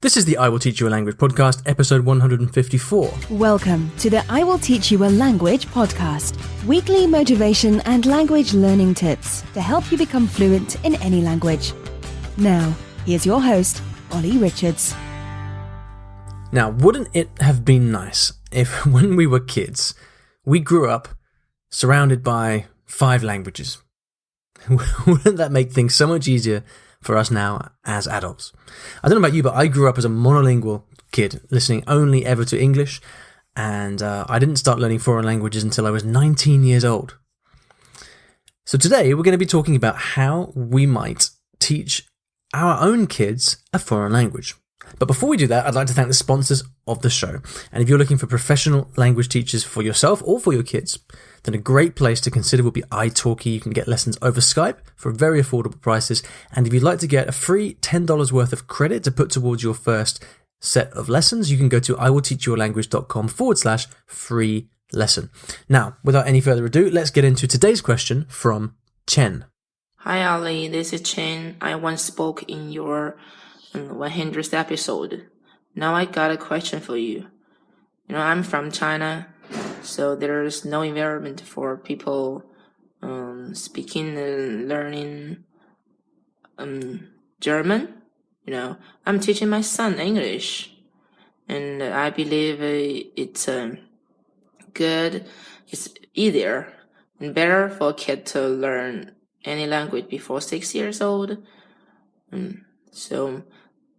This is the I Will Teach You a Language podcast, episode 154. Welcome to the I Will Teach You a Language podcast. Weekly motivation and language learning tips to help you become fluent in any language. Now, here's your host, Ollie Richards. Now, wouldn't it have been nice if when we were kids, we grew up surrounded by 5 languages? Wouldn't that make things so much easier for us now as adults? I don't know about you, but I grew up as a monolingual kid, listening only ever to English, and I didn't start learning foreign languages until I was 19 years old. So today we're going to be talking about how we might teach our own kids a foreign language. But before we do that, I'd like to thank the sponsors of the show. And if you're looking for professional language teachers for yourself or for your kids, then a great place to consider will be italki. You can get lessons over Skype for very affordable prices. And if you'd like to get a free $10 worth of credit to put towards your first set of lessons, you can go to iwillteachyoualanguage.com/free lesson. Now, without any further ado, let's get into today's question from Chen. Hi Ollie, this is Chen. I once spoke in your 100th episode. Now I got a question for you. I'm from China, so there's no environment for people speaking and learning German. I'm teaching my son English, and I believe it's good. It's easier and better for a kid to learn any language before 6 years old. So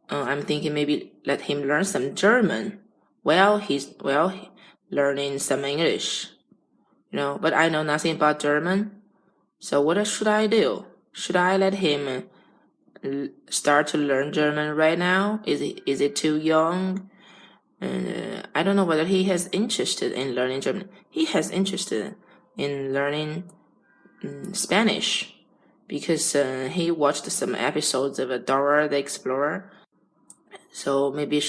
I'm thinking maybe let him learn some German while he's learning some English. But I know nothing about German. So what should I do? Should I let him start to learn German right now? Is it too young? And I don't know whether he has interested in learning German. He has interested in learning Spanish because he watched some episodes of Dora the Explorer. So maybe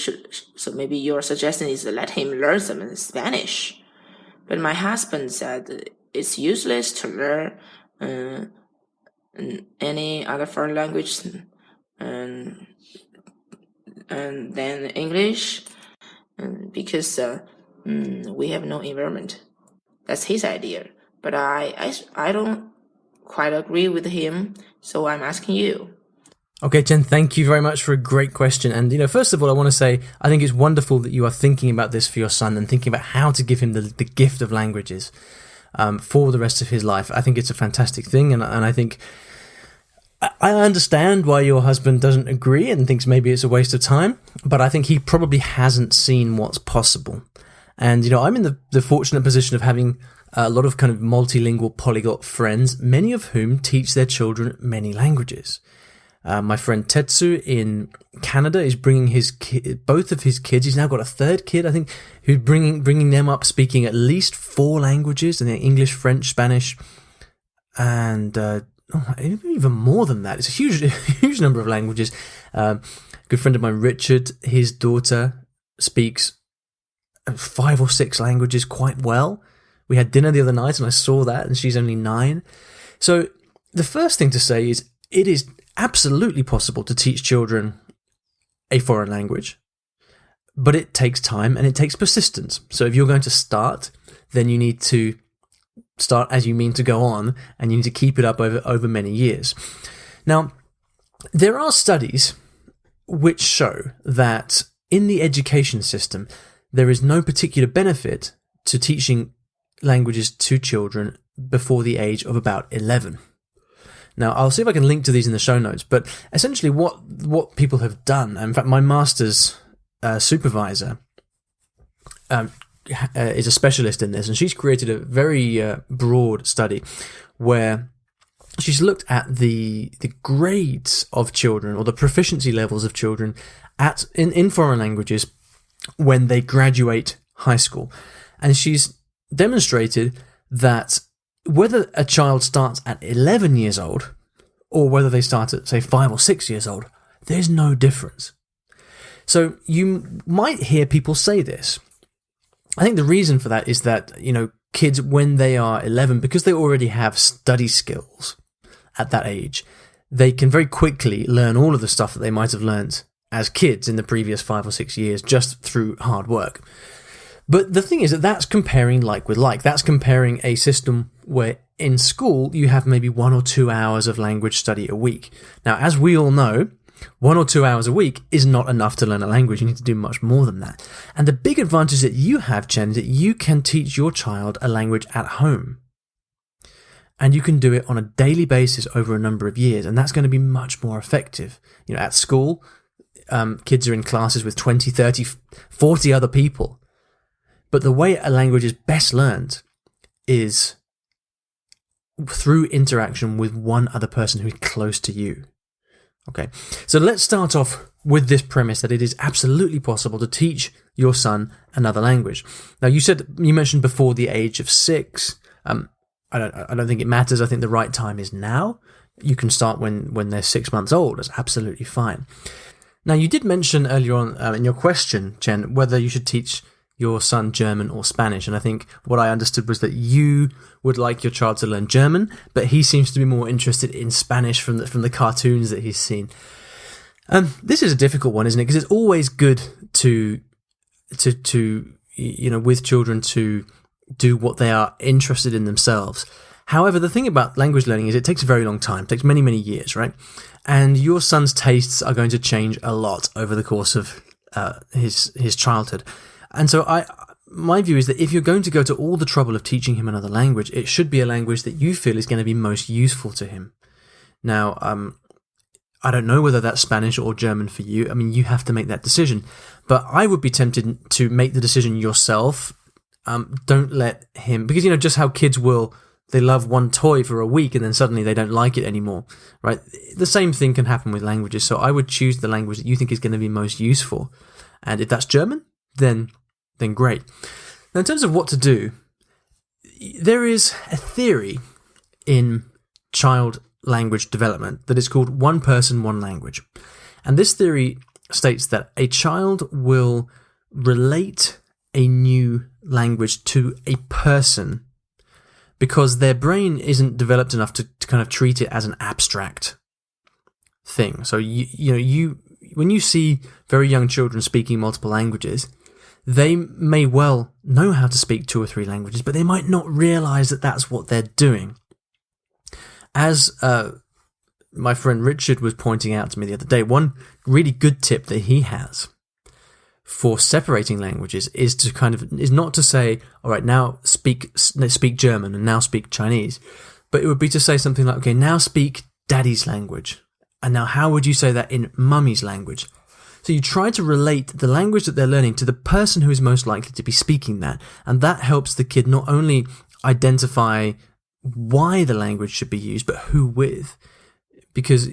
your suggestion is to let him learn some Spanish. But my husband said it's useless to learn any other foreign language and then English because we have no environment. That's his idea. But I don't quite agree with him, so I'm asking you. Okay, Chen, thank you very much for a great question. And, first of all, I want to say, I think it's wonderful that you are thinking about this for your son and thinking about how to give him the gift of languages for the rest of his life. I think it's a fantastic thing. And I think I understand why your husband doesn't agree and thinks maybe it's a waste of time. But I think he probably hasn't seen what's possible. And, I'm in the fortunate position of having a lot of kind of multilingual polyglot friends, many of whom teach their children many languages. My friend Tetsu in Canada is bringing both of his kids. He's now got a third kid, I think, who's bringing them up speaking at least 4 languages, and English, French, Spanish, and even more than that. It's a huge number of languages. A good friend of mine, Richard, his daughter speaks 5 or 6 languages quite well. We had dinner the other night, and I saw that, and she's only 9. So the first thing to say is it is absolutely possible to teach children a foreign language, but it takes time and it takes persistence. So if you're going to start, then you need to start as you mean to go on, and you need to keep it up over many years. Now, there are studies which show that in the education system, there is no particular benefit to teaching languages to children before the age of about 11. Now, I'll see if I can link to these in the show notes, but essentially what people have done, in fact, my master's supervisor is a specialist in this, and she's created a very broad study where she's looked at the grades of children, or the proficiency levels of children in foreign languages when they graduate high school. And she's demonstrated that whether a child starts at 11 years old or whether they start at, say, 5 or 6 years old, there's no difference. So you might hear people say this. I think the reason for that is that, kids, when they are 11, because they already have study skills at that age, they can very quickly learn all of the stuff that they might have learned as kids in the previous 5 or 6 years just through hard work. But the thing is that that's comparing like with like. That's comparing a system where in school you have maybe 1 or 2 hours of language study a week. Now, as we all know, 1 or 2 hours a week is not enough to learn a language. You need to do much more than that. And the big advantage that you have, Chen, is that you can teach your child a language at home. And you can do it on a daily basis over a number of years. And that's going to be much more effective. You know, at school, kids are in classes with 20, 30, 40 other people. But the way a language is best learned is through interaction with one other person who is close to you. Okay, so let's start off with this premise that it is absolutely possible to teach your son another language. Now, you mentioned before the age of 6. I don't think it matters. I think the right time is now. You can start when they're 6 months old. That's absolutely fine. Now, you did mention earlier on in your question, Chen, whether you should teach your son German or Spanish, and I think what I understood was that you would like your child to learn German, but he seems to be more interested in Spanish from the cartoons that he's seen. This is a difficult one, isn't it? Because it's always good to with children to do what they are interested in themselves. However, the thing about language learning is it takes a very long time. It takes many, many years, right? And your son's tastes are going to change a lot over the course of his childhood. And so my view is that if you're going to go to all the trouble of teaching him another language, it should be a language that you feel is going to be most useful to him. Now, I don't know whether that's Spanish or German for you. I mean, you have to make that decision. But I would be tempted to make the decision yourself. Don't let him, because just how kids will, they love one toy for a week and then suddenly they don't like it anymore, right? The same thing can happen with languages. So I would choose the language that you think is going to be most useful. And if that's German, then great. Now, in terms of what to do, there is a theory in child language development that is called one person, one language. And this theory states that a child will relate a new language to a person because their brain isn't developed enough to kind of treat it as an abstract thing. So when you see very young children speaking multiple languages, they may well know how to speak 2 or 3 languages, but they might not realize that that's what they're doing. As my friend Richard was pointing out to me the other day, one really good tip that he has for separating languages is not to say, all right, now speak German and now speak Chinese, but it would be to say something like, okay, now speak daddy's language. And now how would you say that in mummy's language? So you try to relate the language that they're learning to the person who is most likely to be speaking that. And that helps the kid not only identify why the language should be used, but who with. Because,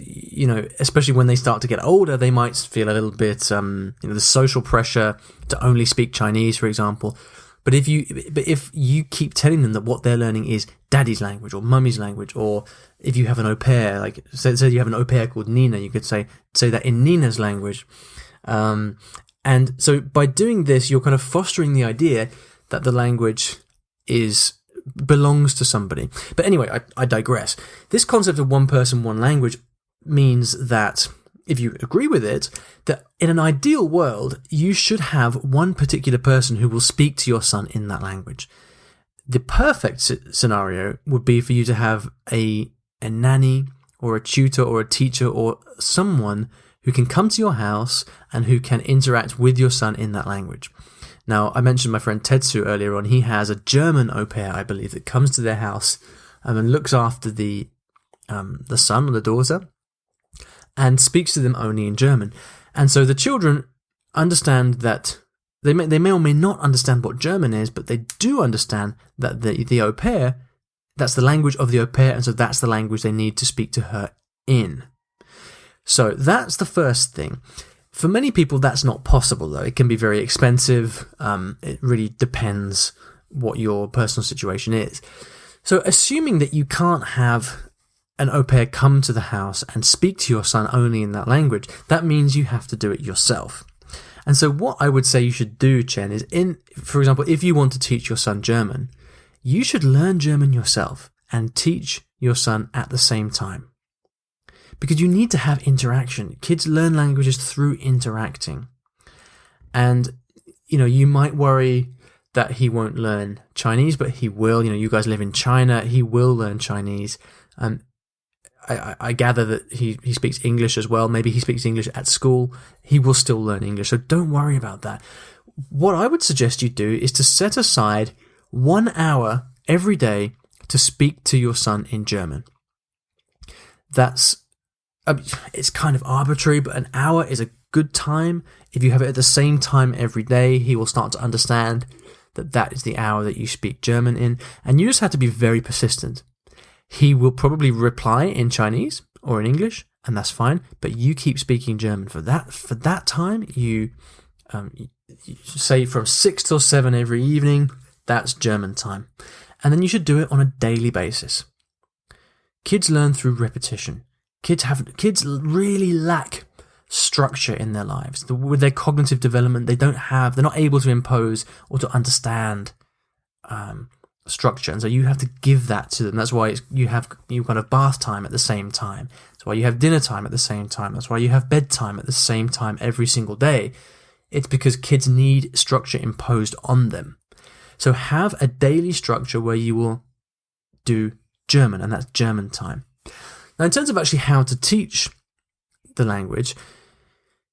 especially when they start to get older, they might feel a little bit, the social pressure to only speak Chinese, for example. But if you keep telling them that what they're learning is daddy's language or mummy's language, or if you have an au pair, like say you have an au pair called Nina, you could say that in Nina's language. And so by doing this, you're kind of fostering the idea that the language belongs to somebody. But anyway, I digress. This concept of one person, one language means that, if you agree with it, that in an ideal world, you should have one particular person who will speak to your son in that language. The perfect scenario would be for you to have a nanny or a tutor or a teacher or someone who can come to your house and who can interact with your son in that language. Now, I mentioned my friend Tetsu earlier on. He has a German au pair, I believe, that comes to their house and looks after the son or the daughter and speaks to them only in German. And so the children understand that they may or may not understand what German is, but they do understand that the au pair, that's the language of the au pair, and so that's the language they need to speak to her in. So that's the first thing. For many people, that's not possible, though. It can be very expensive. It really depends what your personal situation is. So assuming that you can't have an au pair come to the house and speak to your son only in that language, that means you have to do it yourself. And so what I would say you should do, Chen, is for example, if you want to teach your son German, you should learn German yourself and teach your son at the same time. because you need to have interaction. Kids learn languages through interacting. And, you might worry that he won't learn Chinese, but he will. You guys live in China. He will learn Chinese. I gather that he speaks English as well. Maybe he speaks English at school. He will still learn English. So don't worry about that. What I would suggest you do is to set aside 1 hour every day to speak to your son in German. It's kind of arbitrary, but an hour is a good time. If you have it at the same time every day, he will start to understand that is the hour that you speak German in. And you just have to be very persistent. He will probably reply in Chinese or in English, and that's fine. But you keep speaking German for that time. You say from 6 till 7 every evening. That's German time, and then you should do it on a daily basis. Kids learn through repetition. Kids really lack structure in their lives. With their cognitive development, they're not able to impose or to understand structure, and so you have to give that to them. That's why you kind of bath time at the same time. That's why you have dinner time at the same time. That's why you have bedtime at the same time every single day. It's because kids need structure imposed on them. So have a daily structure where you will do German, and that's German time. Now, in terms of actually how to teach the language,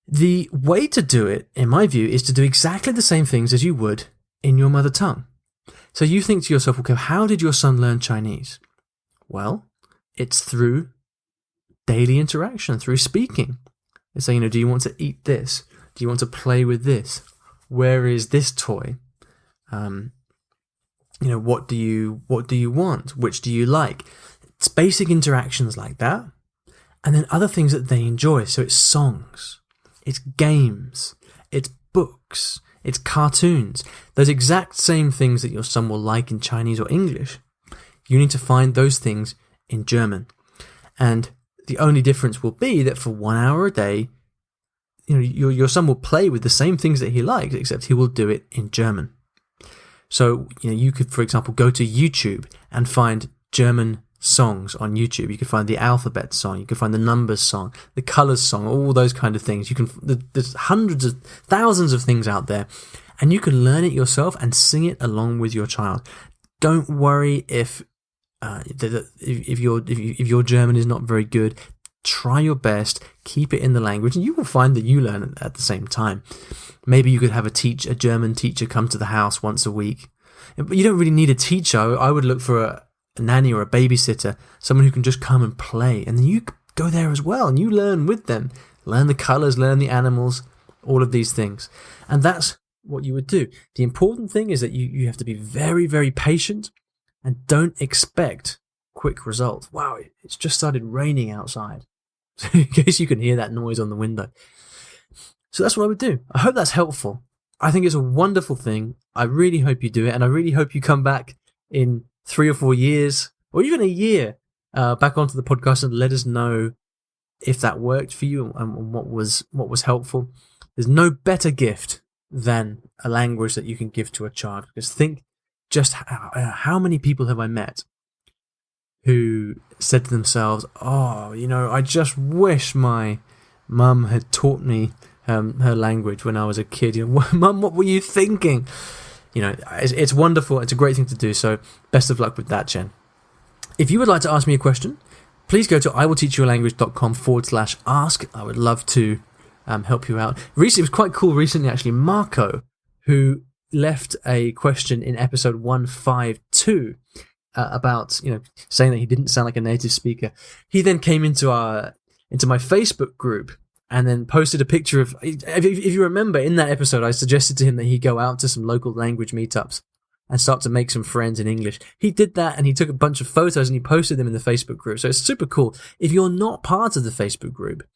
the way to do it, in my view, is to do exactly the same things as you would in your mother tongue. So you think to yourself, okay, how did your son learn Chinese? Well, it's through daily interaction, through speaking. It's saying, do you want to eat this? Do you want to play with this? Where is this toy? What do you want? Which do you like? It's basic interactions like that. And then other things that they enjoy. So it's songs, it's games, it's books, it's cartoons. Those exact same things that your son will like in Chinese or English, you need to find those things in German. And the only difference will be that for 1 hour a day, your son will play with the same things that he likes, except he will do it in German. So, you could, for example, go to YouTube and find German songs on YouTube. You could find the alphabet song, you could find the numbers song, the colors song, all those kind of things. There's hundreds of thousands of things out there, and you can learn it yourself and sing it along with your child. Don't worry if your German is not very good. Try your best, keep it in the language, and you will find that you learn it at the same time. Maybe you could have a German teacher come to the house once a week. But you don't really need a teacher. I would look for a nanny or a babysitter, someone who can just come and play. And then you go there as well, and you learn with them. Learn the colors, learn the animals, all of these things. And that's what you would do. The important thing is that you have to be very, very patient and don't expect quick results. Wow, it's just started raining outside. In case you can hear that noise on the window. So that's what I would do. I hope that's helpful. I think it's a wonderful thing. I really hope you do it, and I really hope you come back in 3 or 4 years, or even a year, back onto the podcast and let us know if that worked for you and what was helpful. There's no better gift than a language that you can give to a child. Because think just how many people have I met who said to themselves, I just wish my mum had taught me her language when I was a kid. Mum, what were you thinking? It's wonderful. It's a great thing to do. So best of luck with that, Chen. If you would like to ask me a question, please go to iwillteachyoualanguage.com/ask. I would love to help you out. It was quite cool recently, actually. Marco, who left a question in episode 152, about saying that he didn't sound like a native speaker. He then came into my Facebook group and then posted a picture of. If you remember, in that episode, I suggested to him that he go out to some local language meetups and start to make some friends in English. He did that, and he took a bunch of photos and he posted them in the Facebook group. So it's super cool. If you're not part of the Facebook group,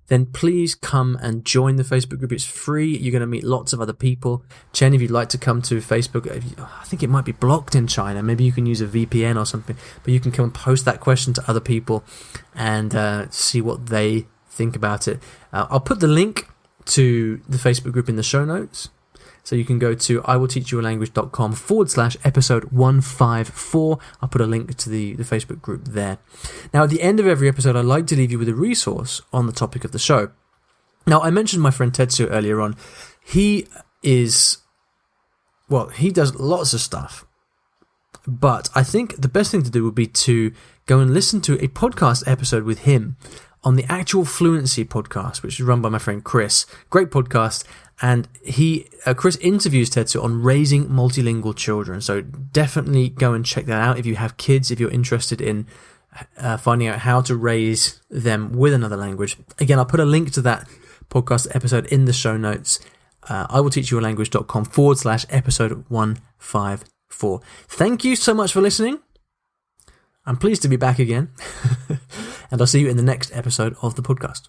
then please come and join the Facebook group. It's free. You're going to meet lots of other people. Chen, if you'd like to come to Facebook, I think it might be blocked in China. Maybe you can use a VPN or something, but you can come and post that question to other people and see what they think about it. I'll put the link to the Facebook group in the show notes. So you can go to iwillteachyoualanguage.com/episode 154. I'll put a link to the Facebook group there. Now, at the end of every episode, I like to leave you with a resource on the topic of the show. Now, I mentioned my friend Tetsuo earlier on. He does lots of stuff. But I think the best thing to do would be to go and listen to a podcast episode with him on the Actual Fluency podcast, which is run by my friend Chris. Great podcast. And Chris interviews Tetsuo on raising multilingual children. So definitely go and check that out if you have kids, if you're interested in finding out how to raise them with another language. Again, I'll put a link to that podcast episode in the show notes. iwillteachyoualanguage.com/episode 154. Thank you so much for listening. I'm pleased to be back again. And I'll see you in the next episode of the podcast.